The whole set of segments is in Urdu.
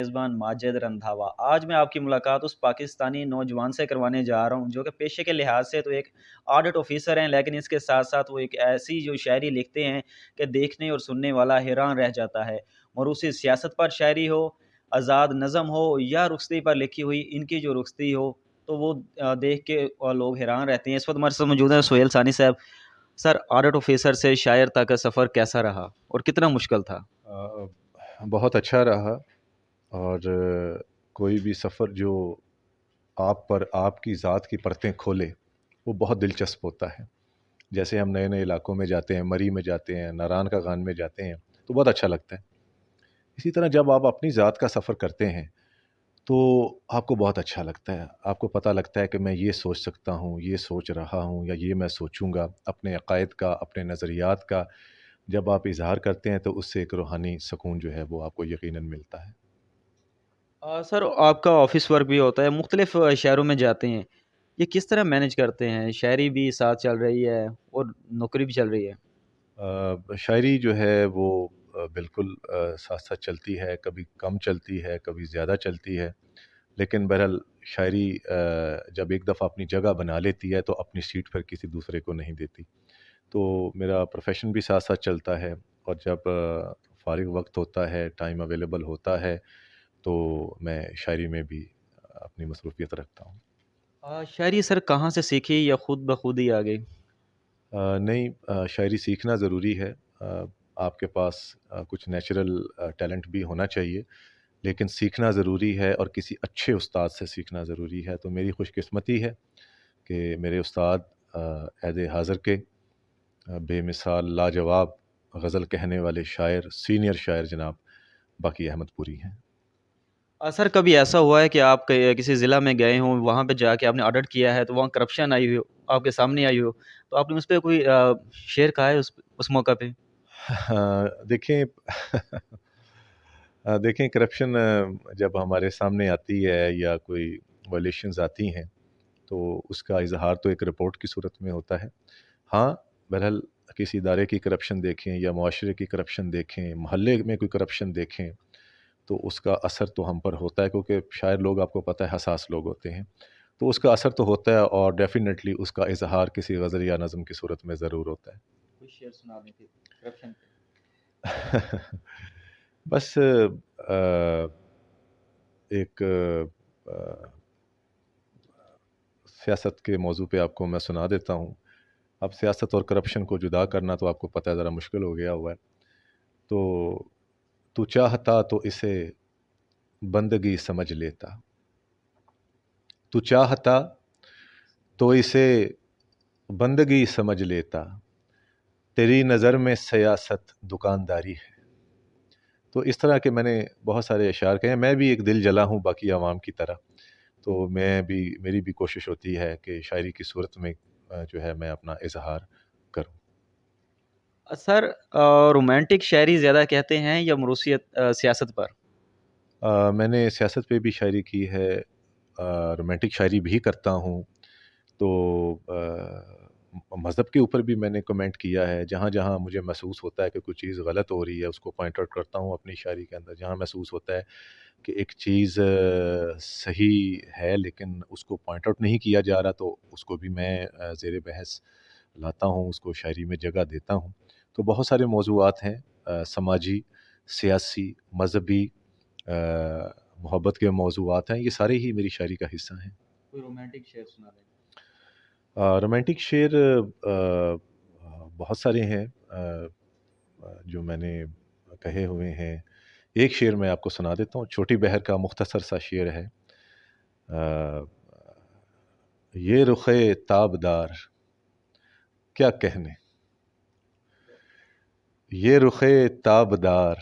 میزبان ماجد رندھاوا۔ آج میں آپ کی ملاقات اس پاکستانی نوجوان سے کروانے جا رہا ہوں جو کہ پیشے کے لحاظ سے تو ایک آڈٹ آفیسر ہیں، لیکن اس کے ساتھ ساتھ وہ ایک ایسی جو شاعری لکھتے ہیں کہ دیکھنے اور سننے والا حیران رہ جاتا ہے۔ موروثی سیاست پر شاعری ہو، آزاد نظم ہو یا رخصتی پر لکھی ہوئی ان کی جو رخصتی ہو تو وہ دیکھ کے لوگ حیران رہتے ہیں۔ اس وقت ہمارے ساتھ موجود ہیں سہیل ثانی صاحب۔ سر، آڈٹ آفیسر سے شاعر تک کا سفر کیسا رہا اور کتنا مشکل تھا؟ بہت اچھا رہا، اور کوئی بھی سفر جو آپ پر آپ کی ذات کی پرتیں کھولے وہ بہت دلچسپ ہوتا ہے۔ جیسے ہم نئے نئے علاقوں میں جاتے ہیں، مری میں جاتے ہیں، ناران کا گان میں جاتے ہیں تو بہت اچھا لگتا ہے۔ اسی طرح جب آپ اپنی ذات کا سفر کرتے ہیں تو آپ کو بہت اچھا لگتا ہے، آپ کو پتہ لگتا ہے کہ میں یہ سوچ سکتا ہوں، یہ سوچ رہا ہوں، یا یہ میں سوچوں گا اپنے عقائد کا، اپنے نظریات کا۔ جب آپ اظہار کرتے ہیں تو اس سے ایک روحانی سکون جو ہے وہ آپ کو یقیناً ملتا ہے۔ سر، آپ کا آفس ورک بھی ہوتا ہے، مختلف شہروں میں جاتے ہیں، یہ کس طرح مینج کرتے ہیں؟ شاعری بھی ساتھ چل رہی ہے اور نوکری بھی چل رہی ہے۔ شاعری جو ہے وہ بالکل ساتھ ساتھ چلتی ہے، کبھی کم چلتی ہے، کبھی زیادہ چلتی ہے، لیکن بہرحال شاعری جب ایک دفعہ اپنی جگہ بنا لیتی ہے تو اپنی سیٹ پر کسی دوسرے کو نہیں دیتی۔ تو میرا پروفیشن بھی ساتھ ساتھ چلتا ہے، اور جب فارغ وقت ہوتا ہے، ٹائم اویلیبل ہوتا ہے، تو میں شاعری میں بھی اپنی مصروفیت رکھتا ہوں۔ شاعری سر کہاں سے سیکھی یا خود بخود ہی آ گئی؟ نہیں، شاعری سیکھنا ضروری ہے۔ آپ کے پاس کچھ نیچرل ٹیلنٹ بھی ہونا چاہیے، لیکن سیکھنا ضروری ہے، اور کسی اچھے استاد سے سیکھنا ضروری ہے۔ تو میری خوش قسمتی ہے کہ میرے استاد عہد حاضر کے بے مثال لاجواب غزل کہنے والے شاعر، سینئر شاعر جناب باقی احمد پوری ہیں۔ سر، کبھی ایسا ہوا ہے کہ آپ کسی ضلع میں گئے ہوں، وہاں پہ جا کے آپ نے آڈٹ کیا ہے تو وہاں کرپشن آئی ہو، آپ کے سامنے آئی ہو، تو آپ نے اس پہ کوئی شعر کہا ہے اس موقع پہ؟ دیکھیں دیکھیں کرپشن جب ہمارے سامنے آتی ہے یا کوئی وائلیشنز آتی ہیں تو اس کا اظہار تو ایک رپورٹ کی صورت میں ہوتا ہے۔ ہاں، بہرحال کسی ادارے کی کرپشن دیکھیں یا معاشرے کی کرپشن دیکھیں، محلے میں کوئی کرپشن دیکھیں تو اس کا اثر تو ہم پر ہوتا ہے، کیونکہ شاعر لوگ آپ کو پتہ ہے حساس لوگ ہوتے ہیں، تو اس کا اثر تو ہوتا ہے، اور ڈیفینیٹلی اس کا اظہار کسی غزل یا نظم کی صورت میں ضرور ہوتا ہے۔ کوئی شعر سنا دیں پھر کرپشن پہ۔ بس ایک سیاست کے موضوع پہ آپ کو میں سنا دیتا ہوں۔ اب سیاست اور کرپشن کو جدا کرنا تو آپ کو پتہ ہے ذرا مشکل ہو گیا ہوا ہے۔ تو چاہتا تو اسے بندگی سمجھ لیتا، تو چاہتا تو اسے بندگی سمجھ لیتا، تیری نظر میں سیاست دکانداری ہے۔ تو اس طرح کے میں نے بہت سارے اشعار کہے ہیں۔ میں بھی ایک دل جلا ہوں باقی عوام کی طرح، تو میری بھی کوشش ہوتی ہے کہ شاعری کی صورت میں جو ہے میں اپنا اظہار کروں۔ سر، رومانٹک شاعری زیادہ کہتے ہیں یا موروثیت سیاست پر؟ میں نے سیاست پہ بھی شاعری کی ہے، رومانٹک شاعری بھی کرتا ہوں، تو مذہب کے اوپر بھی میں نے کمنٹ کیا ہے۔ جہاں جہاں مجھے محسوس ہوتا ہے کہ کوئی چیز غلط ہو رہی ہے اس کو پوائنٹ آؤٹ کرتا ہوں اپنی شاعری کے اندر۔ جہاں محسوس ہوتا ہے کہ ایک چیز صحیح ہے لیکن اس کو پوائنٹ آؤٹ نہیں کیا جا رہا تو اس کو بھی میں زیر بحث لاتا ہوں، اس کو شاعری میں جگہ دیتا ہوں۔ تو بہت سارے موضوعات ہیں، سماجی، سیاسی، مذہبی، محبت کے موضوعات ہیں، یہ سارے ہی میری شاعری کا حصہ ہیں۔ کوئی رومانٹک شعر سنا دیں۔ رومانٹک شعر بہت سارے ہیں جو میں نے کہے ہوئے ہیں۔ ایک شعر میں آپ کو سنا دیتا ہوں، چھوٹی بہر کا مختصر سا شعر ہے۔ یہ رخ تابدار کیا کہنے، یہ رخ تابدار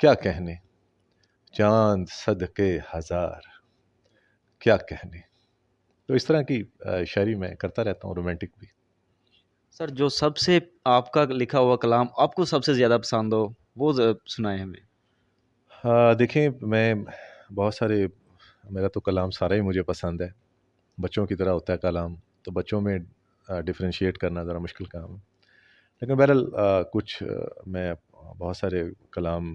کیا کہنے، چاند صدقے ہزار کیا کہنے۔ تو اس طرح کی شاعری میں کرتا رہتا ہوں، رومانٹک بھی۔ سر، جو سب سے آپ کا لکھا ہوا کلام آپ کو سب سے زیادہ پسند ہو وہ سنائیں ہمیں۔ دیکھیں میں بہت سارے، میرا تو کلام سارا ہی مجھے پسند ہے، بچوں کی طرح ہوتا ہے کلام، تو بچوں میں ڈفرینشیٹ کرنا ذرا مشکل کام ہے، لیکن بہرحال کچھ میں بہت سارے کلام